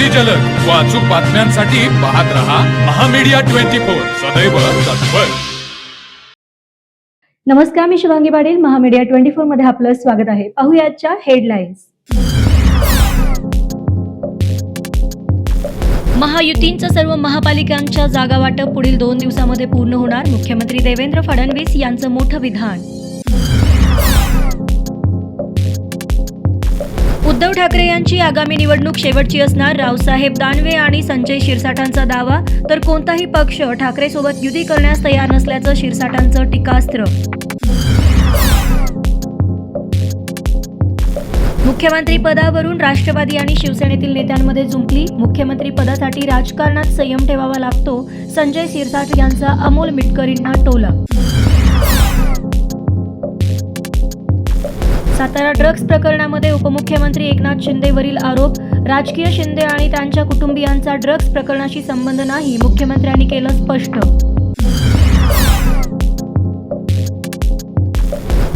अगदी जलद व अचूक बातम्यांसाठी पाहत रहा महामीडिया 24 सदैव तत्पर. नमस्कार, मी शुभांगी पाटील. महामीडिया 24 मध्ये आपलं स्वागत आहे. पाहूया आजच्या हेडलाईन्स. महायुतींचं सर्व महापालिकांच्या जागा वाटप पुढील 2 दिवसामध्ये पूर्ण होणार. मुख्यमंत्री देवेंद्र फडणवीस यांचं मोठं विधान. उद्धव ठाकरे यांची आगामी निवडणूक शेवटची असणार. रावसाहेब दानवे आणि संजय शिरसाटांचा दावा. तर कोणताही पक्ष ठाकरे सोबत युती करण्यास तयार नसल्याचं शिरसाटांचं टीकास्त्र. मुख्यमंत्री पदावरून राष्ट्रवादी आणि शिवसेनेतील नेत्यांमध्ये जुंपली. मुख्यमंत्री पदासाठी राजकारणात संयम ठेवावा लागतो. संजय शिरसाट यांचा अमोल मिटकरींना टोला. सातारा ड्रग्ज प्रकरणामध्ये उपमुख्यमंत्री एकनाथ शिंदेवरील आरोप. राजकीय शिंदे आणि त्यांच्या कुटुंबियांचा ड्रग्ज प्रकरणाशी संबंध नाही, मुख्यमंत्र्यांनी केलं स्पष्ट.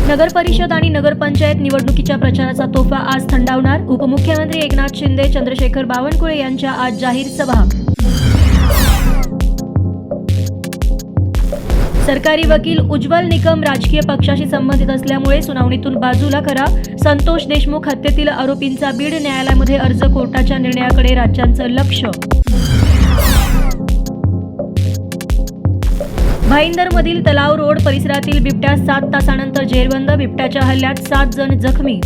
नगर परिषद आणि नगरपंचायत निवडणुकीच्या प्रचाराचा तोफा आज थंडावणार. उपमुख्यमंत्री एकनाथ शिंदे, चंद्रशेखर बावनकुळे यांच्या आज जाहीर सभा. सरकारी वकील उज्ज्वल निकम राजकीय पक्षाशी संबंधित असल्यामुळे सुनावणीतून बाजूला करा. संतोष देशमुख हत्येतील आरोपींचा बीड न्यायालयामध्ये अर्ज. कोर्टाच्या निर्णयाकडे राज्यांचं लक्ष. भाईंदरमधील तलाव रोड परिसरातील बिबट्या 7 तासानंतर जेरबंद. बिबट्याच्या हल्ल्यात 7 जण जखमी.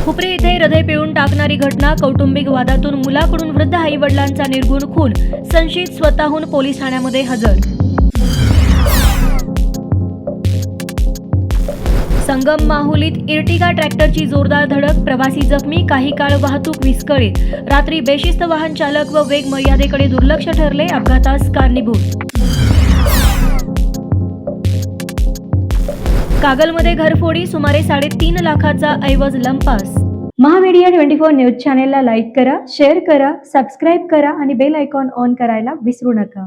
हुपरी इथे हृदय पिळून टाकणारी घटना. कौटुंबिक वादातून मुलाकडून वृद्ध आईवडिलांचा निर्घृण खून. संशयित स्वतःहून पोलीस ठाण्यामध्ये हजर. संगम माहुलीत इर्टिगा ट्रॅक्टरची जोरदार धडक. प्रवासी जखमी. काही काळ वाहतूक विस्कळीत. रात्री बेशिस्त वाहन चालक व वेग मर्यादेकडे दुर्लक्ष ठरले. अपघातास कारणीभूत. कागलमध्ये घरफोडी. सुमारे 3.5 लाखाचा ऐवज लंपास. महामीडिया 24 न्यूज चॅनेलला लाईक करा, शेअर करा, सबस्क्राईब करा आणि बेल आयकॉन ऑन करायला विसरू नका.